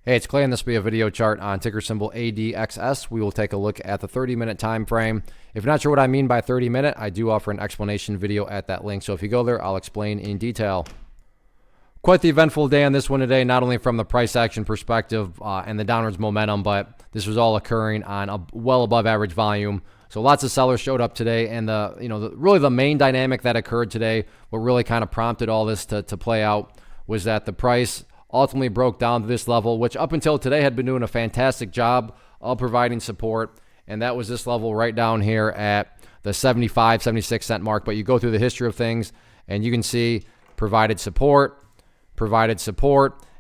Hey, it's Clay, and this will be a video chart on ticker symbol ADXS. We will take a look at the 30-minute time frame. If you're not sure what I mean by 30-minute, I do offer an explanation video at that link. So if you go there, I'll explain in detail. Quite the eventful day on this one today, not only from the price action perspective and the downwards momentum, but this was all occurring on a well above average volume. So lots of sellers showed up today, and really the main dynamic that occurred today, what really kind of prompted all this to play out, was that the price ultimately broke down to this level, which up until today had been doing a fantastic job of providing support. And that was this level right down here at the 75, 76 cent mark. But you go through the history of things and you can see provided support.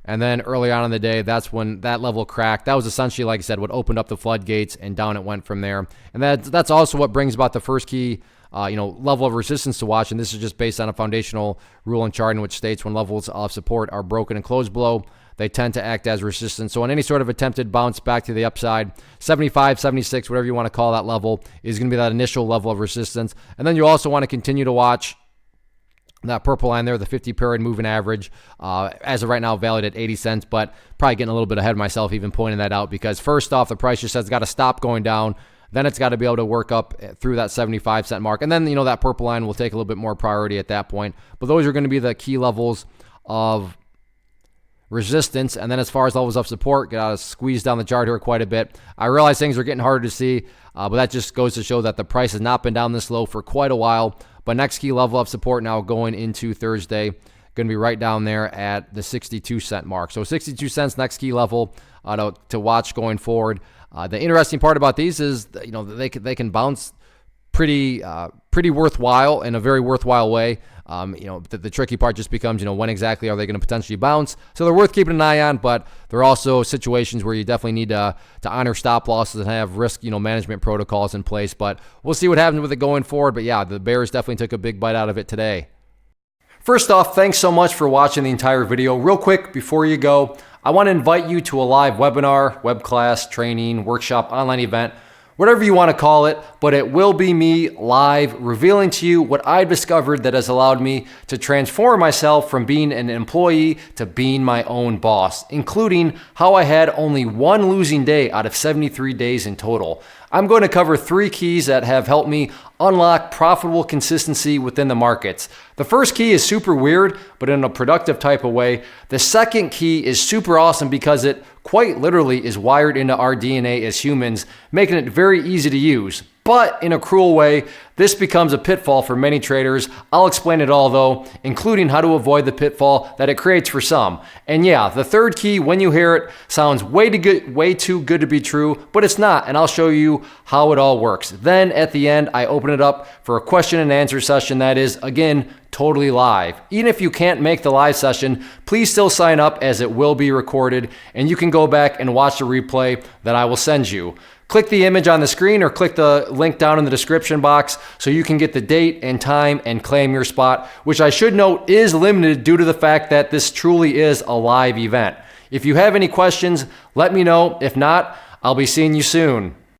And then early on in the day, that's when that level cracked. That was essentially, like I said, what opened up the floodgates, and down it went from there. And that's also what brings about the first key level of resistance to watch. And this is just based on a foundational rule and charting, which states when levels of support are broken and closed below, they tend to act as resistance. So on any sort of attempted bounce back to the upside, 75, 76, whatever you want to call that level, is going to be that initial level of resistance. And then you also want to continue to watch that purple line there, the 50-period moving average, as of right now valued at 80 cents, but probably getting a little bit ahead of myself even pointing that out, because first off, the price just says it's got to stop going down. Then it's got to be able to work up through that 75 cent mark. And then, that purple line will take a little bit more priority at that point. But those are going to be the key levels of resistance. And then as far as levels of support, got to squeeze down the chart here quite a bit. I realize things are getting harder to see, but that just goes to show that the price has not been down this low for quite a while. But next key level of support now going into Thursday, going to be right down there at the 62 cent mark. So 62 cents, next key level to watch going forward. The interesting part about these is, they can bounce pretty worthwhile in a very worthwhile way. The tricky part just becomes, when exactly are they going to potentially bounce? So they're worth keeping an eye on, but there are also situations where you definitely need to honor stop losses and have risk, management protocols in place. But we'll see what happens with it going forward. But yeah, the bears definitely took a big bite out of it today. First off, thanks so much for watching the entire video. Real quick, before you go, I want to invite you to a live webinar, web class, training, workshop, online event, whatever you want to call it, but it will be me live revealing to you what I've discovered that has allowed me to transform myself from being an employee to being my own boss, including how I had only one losing day out of 73 days in total. I'm going to cover 3 keys that have helped me unlock profitable consistency within the markets. The first key is super weird, but in a productive type of way. The second key is super awesome because it quite literally is wired into our DNA as humans, making it very easy to use. But in a cruel way, this becomes a pitfall for many traders. I'll explain it all though, including how to avoid the pitfall that it creates for some. And yeah, the third key, when you hear it, sounds way too good to be true, but it's not, and I'll show you how it all works. Then at the end, I open it up for a question and answer session that is, again, totally live. Even if you can't make the live session, please still sign up, as it will be recorded, and you can go back and watch the replay that I will send you. Click the image on the screen or click the link down in the description box so you can get the date and time and claim your spot, which I should note is limited due to the fact that this truly is a live event. If you have any questions, let me know. If not, I'll be seeing you soon.